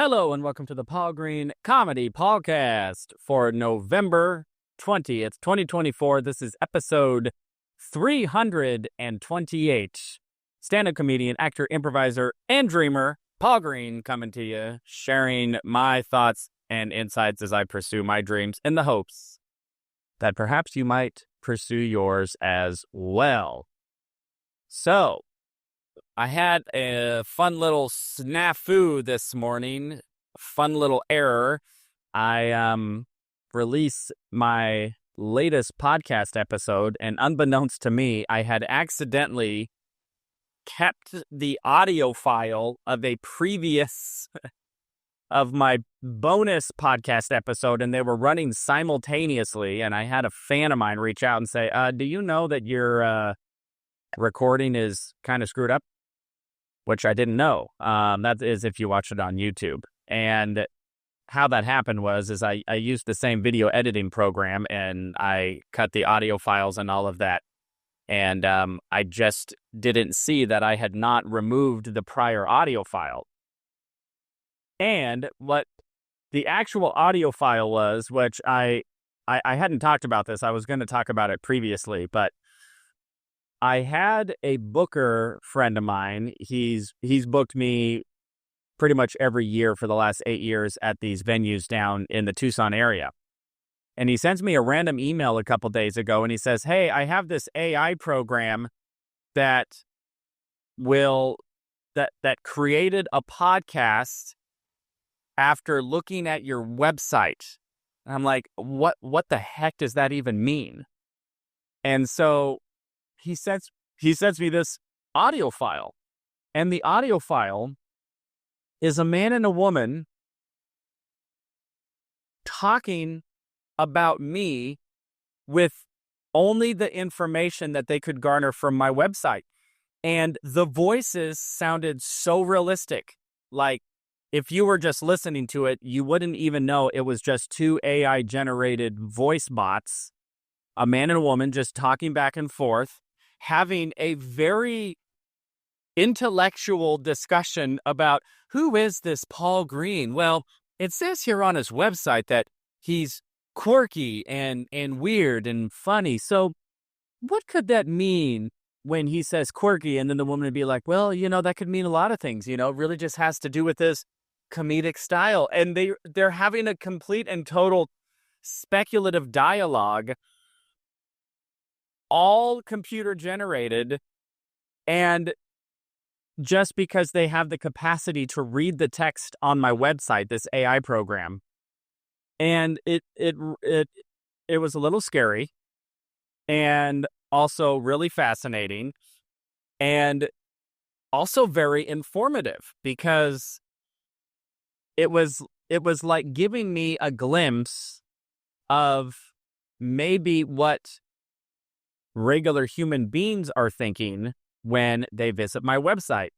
Hello and welcome to the Paul Green Comedy PaulCast for November 20th, 2024. This is episode 328. Stand-up comedian, actor, improviser, and dreamer, Paul Green, coming to you, sharing my thoughts and insights as I pursue my dreams in the hopes that perhaps you might pursue yours as well. So, I had a fun little snafu this morning, fun little error. I released my latest podcast episode, and unbeknownst to me, I had accidentally kept the audio file of a previous of my bonus podcast episode, and they were running simultaneously, and I had a fan of mine reach out and say, do you know that your recording is kind of screwed up? Which I didn't know. That is if you watch it on YouTube. And how that happened was I used the same video editing program, and I cut the audio files and all of that. And I just didn't see that I had not removed the prior audio file. And what the actual audio file was, which I hadn't talked about this. I was going to talk about it previously, but I had a booker friend of mine. He's booked me pretty much every year for the last 8 years at these venues down in the Tucson area. And he sends me a random email a couple days ago, and he says, hey, I have this AI program that created a podcast after looking at your website. And I'm like, what the heck does that even mean? And so he sends me this audio file, and the audio file is a man and a woman talking about me with only the information that they could garner from my website. And the voices sounded so realistic. Like, if you were just listening to it, you wouldn't even know it was just two AI-generated voice bots, a man and a woman just talking back and forth, having a very intellectual discussion about who is this Paul Green? Well, it says here on his website that he's quirky and weird and funny. So what could that mean when he says quirky? And then the woman would be like, well, that could mean a lot of things. It really just has to do with his comedic style. And they're having a complete and total speculative dialogue, all computer generated, and just because they have the capacity to read the text on my website, this AI program. And it was a little scary, and also really fascinating, and also very informative, because it was like giving me a glimpse of maybe what regular human beings are thinking when they visit my website.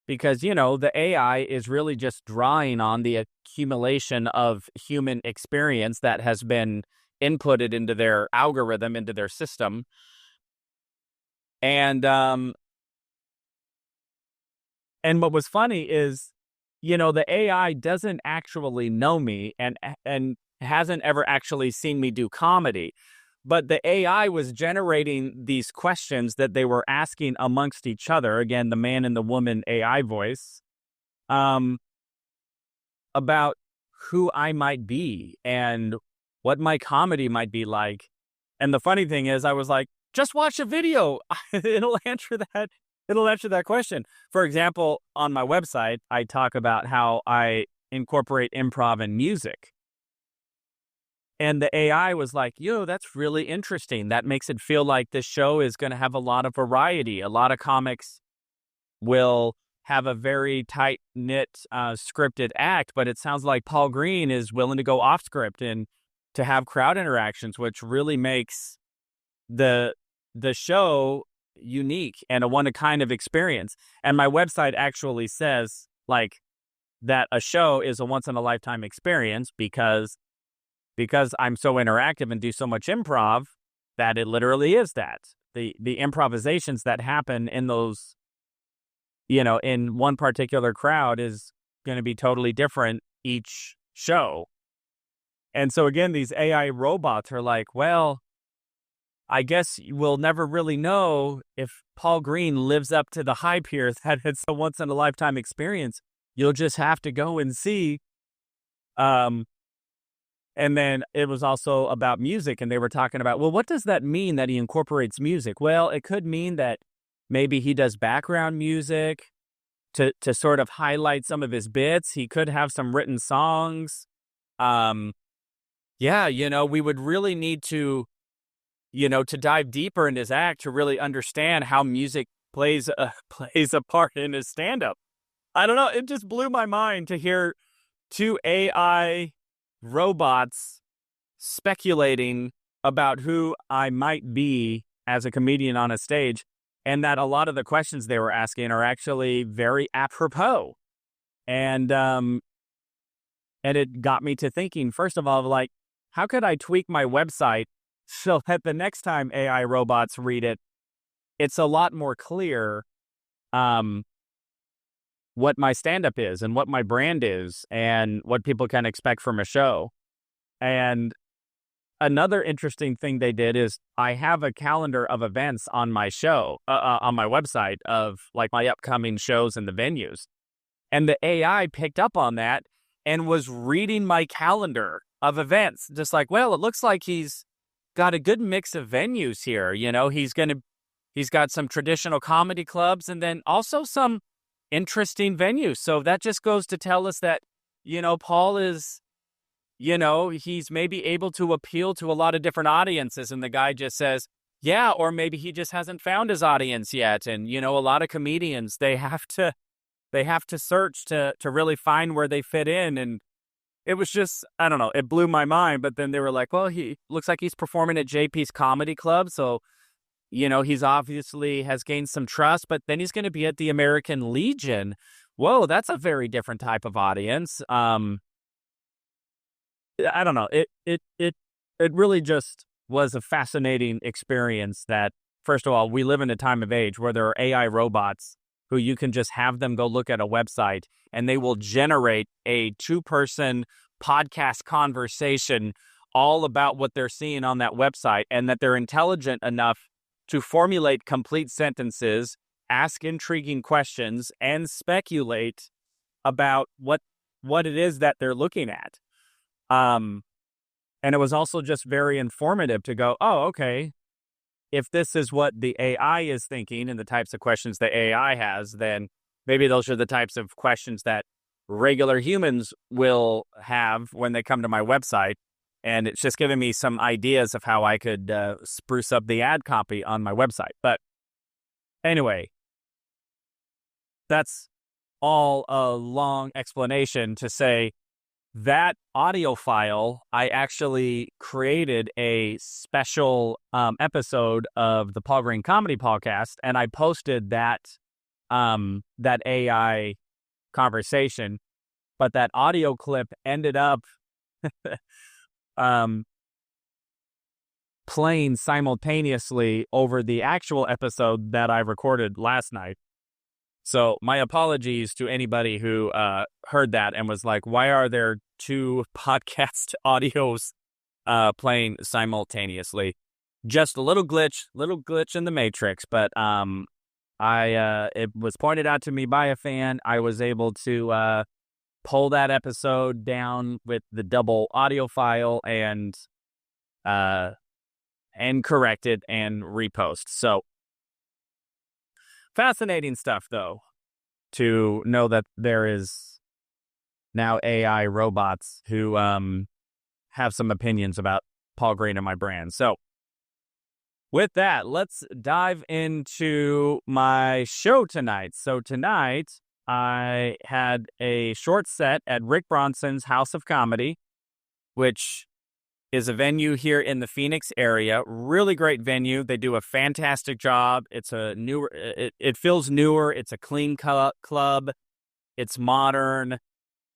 Because, the AI is really just drawing on the accumulation of human experience that has been inputted into their algorithm, into their system. And what was funny is, the AI doesn't actually know me and hasn't ever actually seen me do comedy. But the AI was generating these questions that they were asking amongst each other. Again, the man and the woman AI voice, about who I might be and what my comedy might be like. And the funny thing is, I was like, just watch a video. It'll answer that question. For example, on my website, I talk about how I incorporate improv and music. And the AI was like, that's really interesting. That makes it feel like this show is going to have a lot of variety. A lot of comics will have a very tight-knit scripted act, but it sounds like Paul Green is willing to go off script and to have crowd interactions, which really makes the show unique and a one-of-kind of experience. And my website actually says, like, that a show is a once-in-a-lifetime experience because I'm so interactive and do so much improv that it literally is that. The improvisations that happen in those, in one particular crowd is going to be totally different each show. And so again, these AI robots are like, well, I guess we'll never really know if Paul Green lives up to the hype here that it's a once in a lifetime experience. You'll just have to go and see. And then it was also about music, and they were talking about, well, what does that mean that he incorporates music? Well, it could mean that maybe he does background music to sort of highlight some of his bits. He could have some written songs. Yeah, we would really need to, to dive deeper in his act to really understand how music plays a part in his stand-up. I don't know. It just blew my mind to hear two AI robots speculating about who I might be as a comedian on a stage, and that a lot of the questions they were asking are actually very apropos. And it got me to thinking, first of all, like, how could I tweak my website so that the next time AI robots read it, it's a lot more clear what my stand-up is and what my brand is and what people can expect from a show. And another interesting thing they did is I have a calendar of events on my show, on my website, of like my upcoming shows and the venues. And the AI picked up on that and was reading my calendar of events. Just like, well, it looks like he's got a good mix of venues here. He's got some traditional comedy clubs and then also some interesting venues. So that just goes to tell us that, Paul is, he's maybe able to appeal to a lot of different audiences. And the guy just says, yeah, or maybe he just hasn't found his audience yet. And, a lot of comedians, they have to search to really find where they fit in. And it was just, I don't know, it blew my mind. But then they were like, well, he looks like he's performing at JP's Comedy Club. So, he's obviously has gained some trust, but then he's going to be at the American Legion. Whoa, that's a very different type of audience. I don't know. It really just was a fascinating experience that, first of all, we live in a time of age where there are AI robots who you can just have them go look at a website and they will generate a 2-person podcast conversation all about what they're seeing on that website, and that they're intelligent enough to formulate complete sentences, ask intriguing questions, and speculate about what it is that they're looking at. And it was also just very informative to go, oh, okay, if this is what the AI is thinking and the types of questions the AI has, then maybe those are the types of questions that regular humans will have when they come to my website. And it's just giving me some ideas of how I could spruce up the ad copy on my website. But anyway, that's all a long explanation to say that audio file, I actually created a special episode of the Paul Green Comedy PaulCast, and I posted that AI conversation, but that audio clip ended up playing simultaneously over the actual episode that I recorded last night. So my apologies to anybody who heard that and was like, why are there 2 podcast audios playing simultaneously? Just a little glitch in the matrix. But it was pointed out to me by a fan. I was able to pull that episode down with the double audio file and correct it and repost. So fascinating stuff, though, to know that there is now AI robots who have some opinions about Paul Green and my brand. So with that, let's dive into my show tonight. So tonight, I had a short set at Rick Bronson's House of Comedy, which is a venue here in the Phoenix area. Really great venue. They do a fantastic job. It's a newer, it feels newer. It's a clean club. It's modern.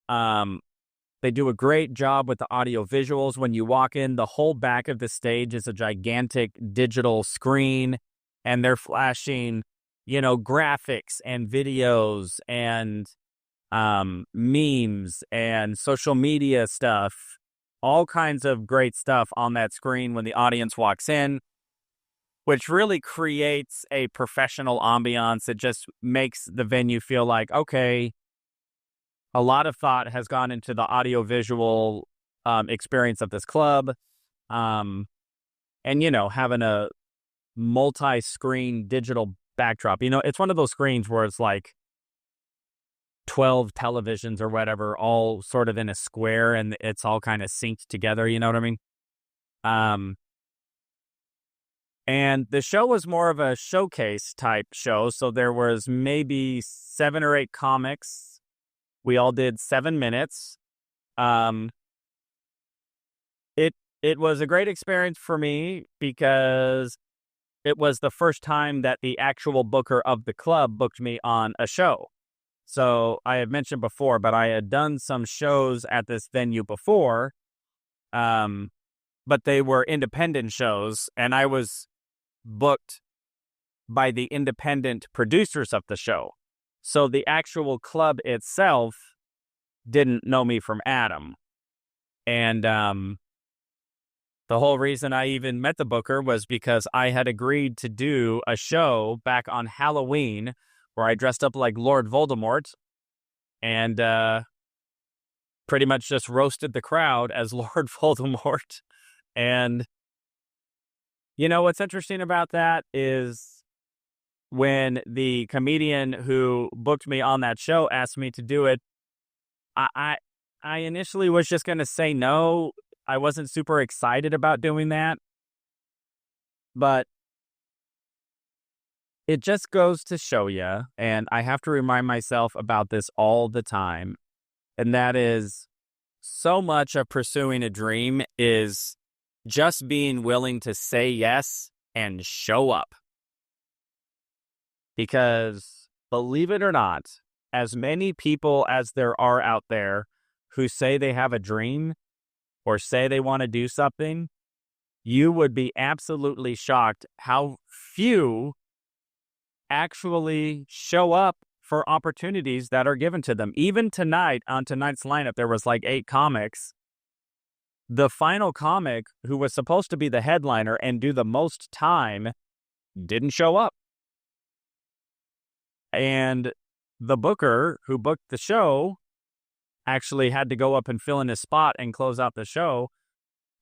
They do a great job with the audio visuals. When you walk in, the whole back of the stage is a gigantic digital screen, and they're flashing, graphics and videos and memes and social media stuff, all kinds of great stuff on that screen when the audience walks in, which really creates a professional ambiance. It just makes the venue feel like, okay, a lot of thought has gone into the audio-visual experience of this club. And, having a multi-screen digital backdrop. It's one of those screens where it's like 12 televisions or whatever, all sort of in a square, and it's all kind of synced together. You know what I mean? And the show was more of a showcase type show. So there was maybe 7 or 8 comics. We all did 7 minutes. It was a great experience for me because it was the first time that the actual booker of the club booked me on a show. So I had mentioned before, but I had done some shows at this venue before, but they were independent shows, and I was booked by the independent producers of the show. So the actual club itself didn't know me from Adam. And the whole reason I even met the booker was because I had agreed to do a show back on Halloween where I dressed up like Lord Voldemort and pretty much just roasted the crowd as Lord Voldemort. And what's interesting about that is when the comedian who booked me on that show asked me to do it, I initially was just going to say no. I wasn't super excited about doing that, but it just goes to show you, and I have to remind myself about this all the time, and that is so much of pursuing a dream is just being willing to say yes and show up. Because, believe it or not, as many people as there are out there who say they have a dream or say they want to do something, you would be absolutely shocked how few actually show up for opportunities that are given to them. Even tonight, on tonight's lineup, there was like 8 comics. The final comic, who was supposed to be the headliner and do the most time, didn't show up. And the booker who booked the show actually had to go up and fill in his spot and close out the show.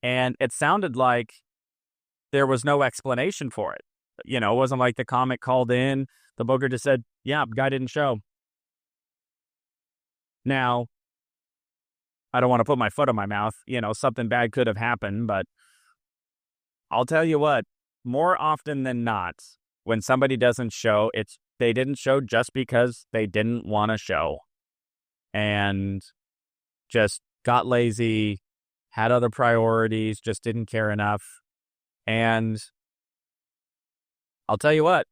And it sounded like there was no explanation for it. It wasn't like the comic called in. The booker just said, yeah, guy didn't show. Now, I don't want to put my foot in my mouth. Something bad could have happened, but I'll tell you what, more often than not, when somebody doesn't show, they didn't show just because they didn't want to show. And just got lazy, had other priorities, just didn't care enough. And I'll tell you what,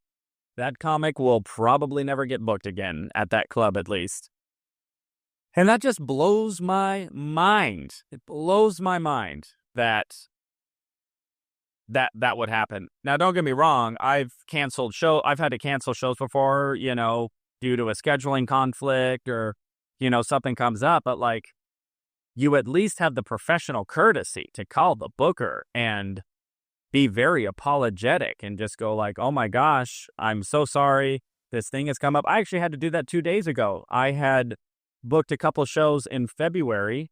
that comic will probably never get booked again, at that club at least. And that just blows my mind. It blows my mind that would happen. Now, don't get me wrong, I've had to cancel shows before, due to a scheduling conflict or something comes up, but like, you at least have the professional courtesy to call the booker and be very apologetic and just go like, oh my gosh, I'm so sorry. This thing has come up. I actually had to do that 2 days ago. I had booked a couple shows in February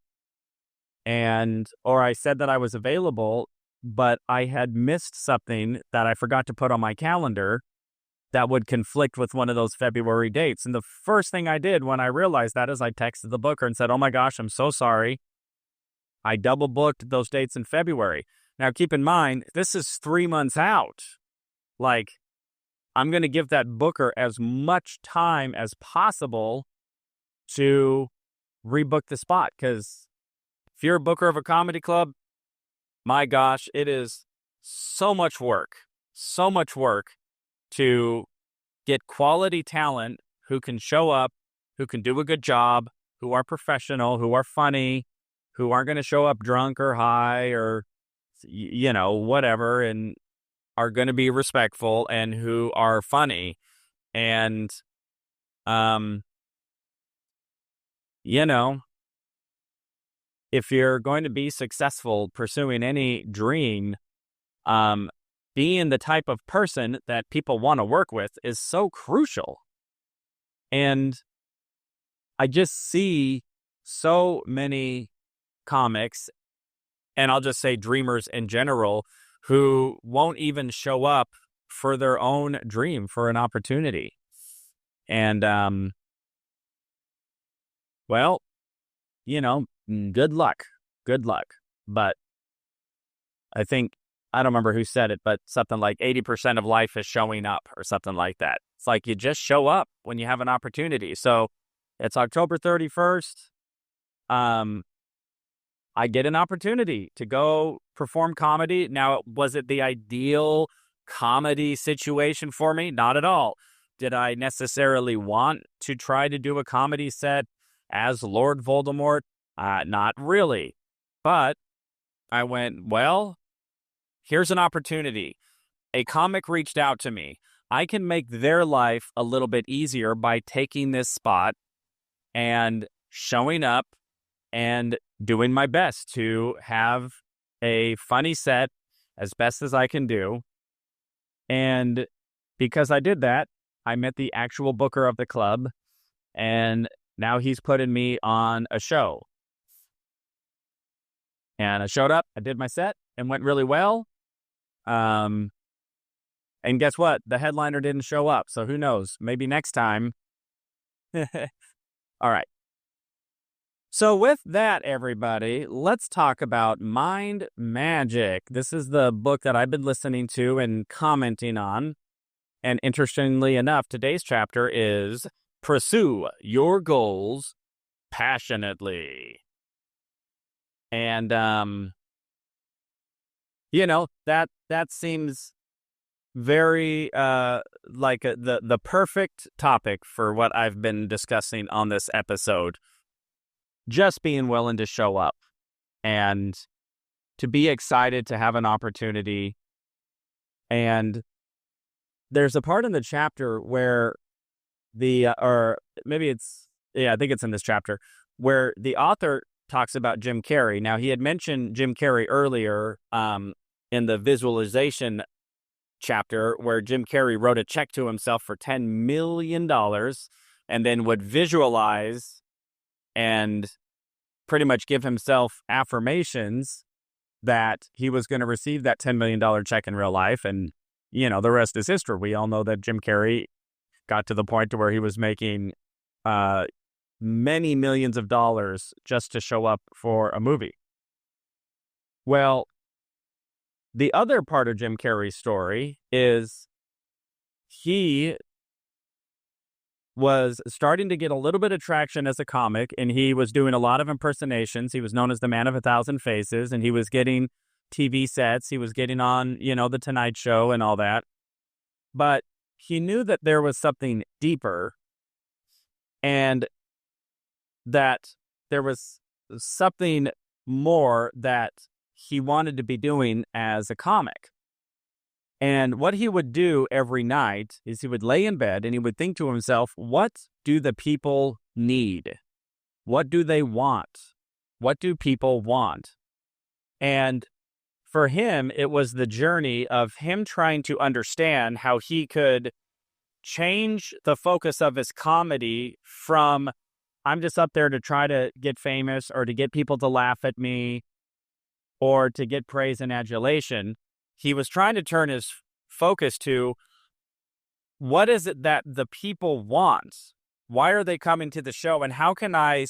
or I said that I was available, but I had missed something that I forgot to put on my calendar that would conflict with one of those February dates. And the first thing I did when I realized that is I texted the booker and said, oh my gosh, I'm so sorry. I double booked those dates in February. Now, keep in mind, this is 3 months out. Like, I'm going to give that booker as much time as possible to rebook the spot. Because if you're a booker of a comedy club, my gosh, it is so much work to get quality talent who can show up, who can do a good job, who are professional, who are funny, who aren't going to show up drunk or high or, whatever, and are going to be respectful and who are funny. And you know, if you're going to be successful pursuing any dream, um, being the type of person that people want to work with is so crucial. And I just see so many comics, and I'll just say dreamers in general, who won't even show up for their own dream, for an opportunity. And, well, good luck. Good luck. But I think, I don't remember who said it, but something like 80% of life is showing up or something like that. It's like you just show up when you have an opportunity. So it's October 31st. I get an opportunity to go perform comedy. Now, was it the ideal comedy situation for me? Not at all. Did I necessarily want to try to do a comedy set as Lord Voldemort? Not really. But I went, well, here's an opportunity. A comic reached out to me. I can make their life a little bit easier by taking this spot and showing up and doing my best to have a funny set as best as I can do. And because I did that, I met the actual booker of the club, and now he's putting me on a show. And I showed up, I did my set, and went really well. And guess what? The headliner didn't show up, so who knows? Maybe next time. All right. So with that, everybody, let's talk about Mind Magic. This is the book that I've been listening to and commenting on. And interestingly enough, today's chapter is Pursue Your Goals Passionately. And, that seems very like the perfect topic for what I've been discussing on this episode. Just being willing to show up and to be excited to have an opportunity. And there's a part in the chapter where I think it's in this chapter, where the author talks about Jim Carrey. Now, he had mentioned Jim Carrey earlier in the visualization chapter, where Jim Carrey wrote a check to himself for $10 million and then would visualize and pretty much give himself affirmations that he was going to receive that $10 million check in real life. And, the rest is history. We all know that Jim Carrey got to the point to where he was making many millions of dollars just to show up for a movie. Well, the other part of Jim Carrey's story is he was starting to get a little bit of traction as a comic, and he was doing a lot of impersonations. He was known as the Man of a Thousand Faces, and he was getting TV sets. He was getting on, The Tonight Show and all that. But he knew that there was something deeper, and that there was something more that he wanted to be doing as a comic. And what he would do every night is he would lay in bed and he would think to himself, what do the people need? What do they want? What do people want? And for him, it was the journey of him trying to understand how he could change the focus of his comedy from, I'm just up there to try to get famous or to get people to laugh at me or to get praise and adulation. He was trying to turn his focus to, what is it that the people want? Why are they coming to the show? And how can I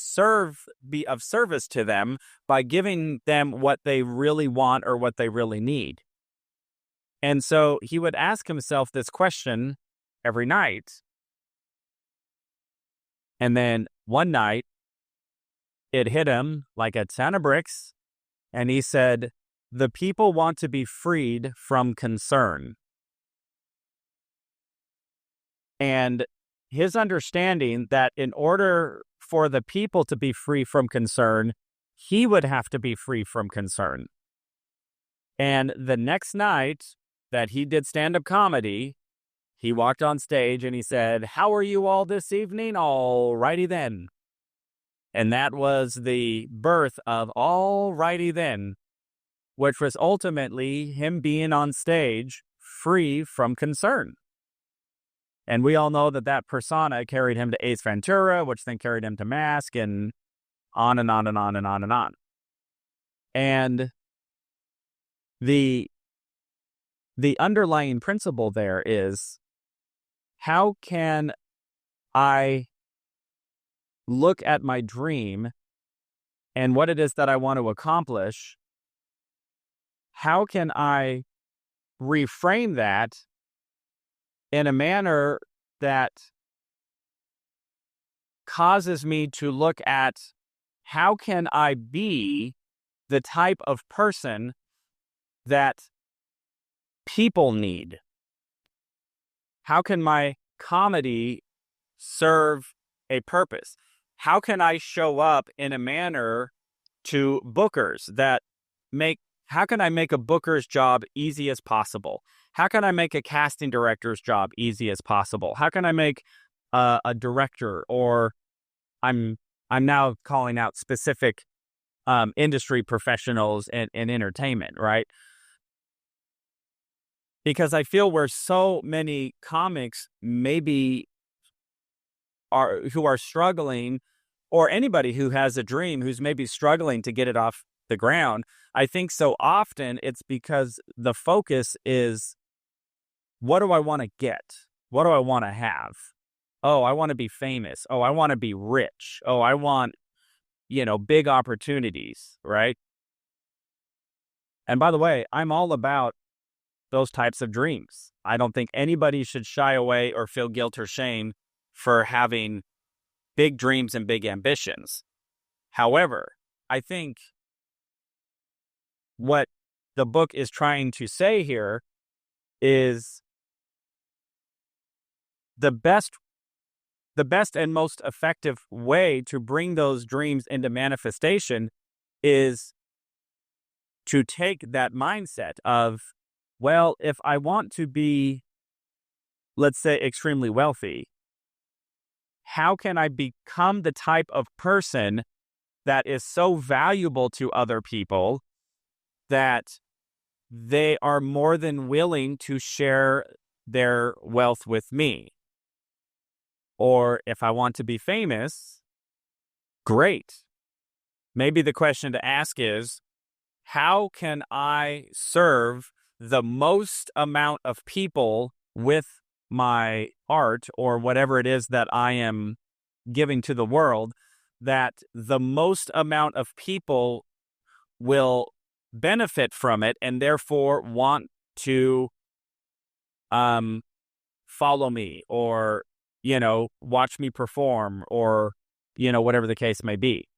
be of service to them by giving them what they really want or what they really need? And so he would ask himself this question every night. And then one night, it hit him like a ton of bricks. And he said, the people want to be freed from concern. And his understanding that in order for the people to be free from concern, he would have to be free from concern. And the next night that he did stand-up comedy, he walked on stage and he said, how are you all this evening? All righty then. And that was the birth of Alrighty Then, which was ultimately him being on stage free from concern. And we all know that that persona carried him to Ace Ventura, which then carried him to Mask, and on and on and on and on and on. And the underlying principle there is, how can I look at my dream and what it is that I want to accomplish? How can I reframe that in a manner that causes me to look at how can I be the type of person that people need? How can my comedy serve a purpose? How can I show up in a manner to bookers that how can I make a booker's job easy as possible? How can I make a casting director's job easy as possible? How can I make a director, or I'm now calling out specific industry professionals in entertainment, right? Because I feel where so many comics maybe who are struggling, or anybody who has a dream who's maybe struggling to get it off the ground, I think so often it's because the focus is, what do I want to get? What do I want to have? Oh, I want to be famous. Oh, I want to be rich. Oh, I want, big opportunities, right? And by the way, I'm all about those types of dreams. I don't think anybody should shy away or feel guilt or shame for having big dreams and big ambitions. However, I think what the book is trying to say here is the best and most effective way to bring those dreams into manifestation is to take that mindset of, well, if I want to be, let's say, extremely wealthy, how can I become the type of person that is so valuable to other people that they are more than willing to share their wealth with me? Or if I want to be famous, great. Maybe the question to ask is, how can I serve the most amount of people with my art or whatever it is that I am giving to the world, that the most amount of people will benefit from it and therefore want to follow me, or watch me perform, or whatever the case may be.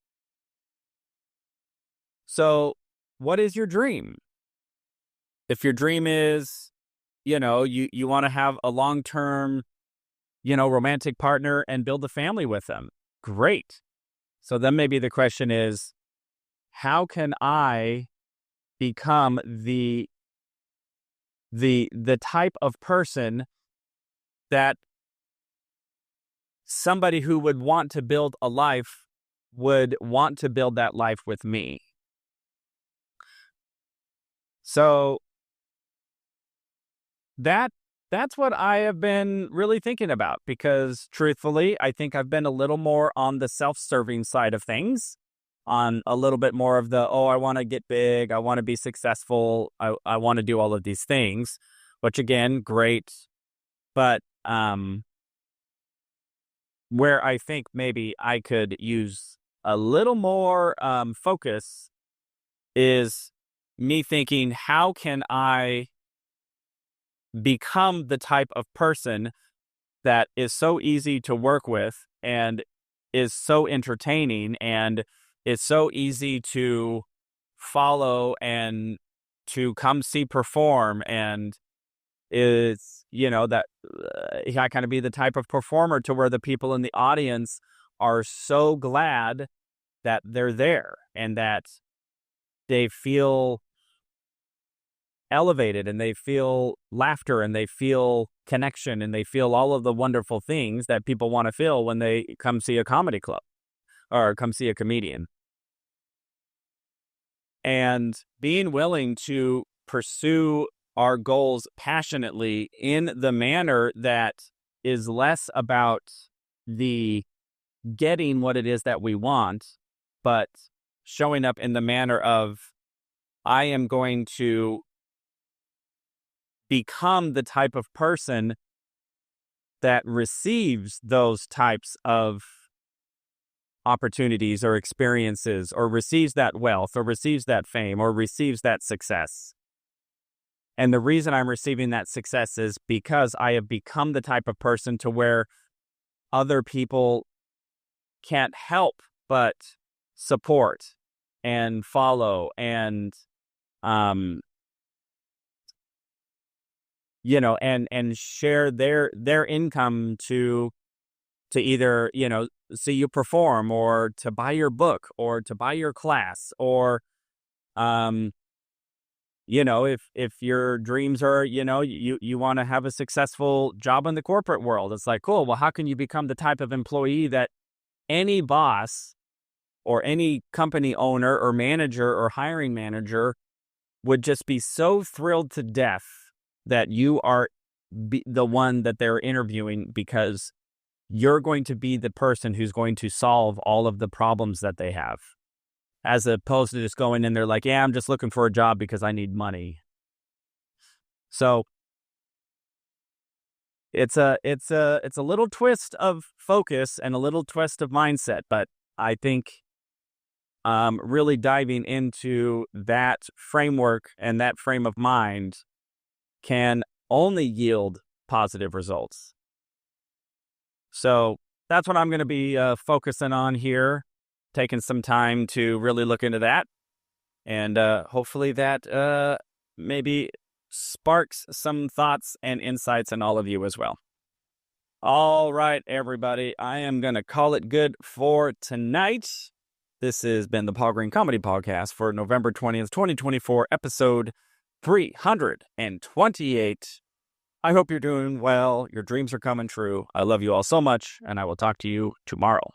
So what is your dream? If your dream is you want to have a long-term romantic partner and build a family with them, great. So then maybe the question is, how can I become the type of person that somebody who would want to build a life would want to build that life with me? So that's what I have been really thinking about, because truthfully, I think I've been a little more on the self-serving side of things, on a little bit more of the, I want to get big, I want to be successful, I want to do all of these things, which again, great. But where I think maybe I could use a little more focus is me thinking, how can I become the type of person that is so easy to work with and is so entertaining and is so easy to follow and to come see perform, and is, that I kind of be the type of performer to where the people in the audience are so glad that they're there and that they feel elevated and they feel laughter and they feel connection and they feel all of the wonderful things that people want to feel when they come see a comedy club. or come see a comedian. And being willing to pursue our goals passionately in the manner that is less about the getting what it is that we want, but showing up in the manner of, I am going to become the type of person that receives those types of opportunities or experiences, or receives that wealth, or receives that fame, or receives that success. And the reason I'm receiving that success is because I have become the type of person to where other people can't help but support and follow and, and share their income to either, see you perform, or to buy your book, or to buy your class, or, if your dreams are, you want to have a successful job in the corporate world, it's like, cool, well, how can you become the type of employee that any boss or any company owner or manager or hiring manager would just be so thrilled to death that you are the one that they're interviewing, because you're going to be the person who's going to solve all of the problems that they have, as opposed to just going in there like, yeah, I'm just looking for a job because I need money. So it's a little twist of focus and a little twist of mindset, but I think really diving into that framework and that frame of mind can only yield positive results. So that's what I'm going to be focusing on here, taking some time to really look into that. And hopefully that maybe sparks some thoughts and insights in all of you as well. All right, everybody, I am going to call it good for tonight. This has been the Paul Green Comedy PaulCast for November 20th, 2024, episode 328. I hope you're doing well. Your dreams are coming true. I love you all so much, and I will talk to you tomorrow.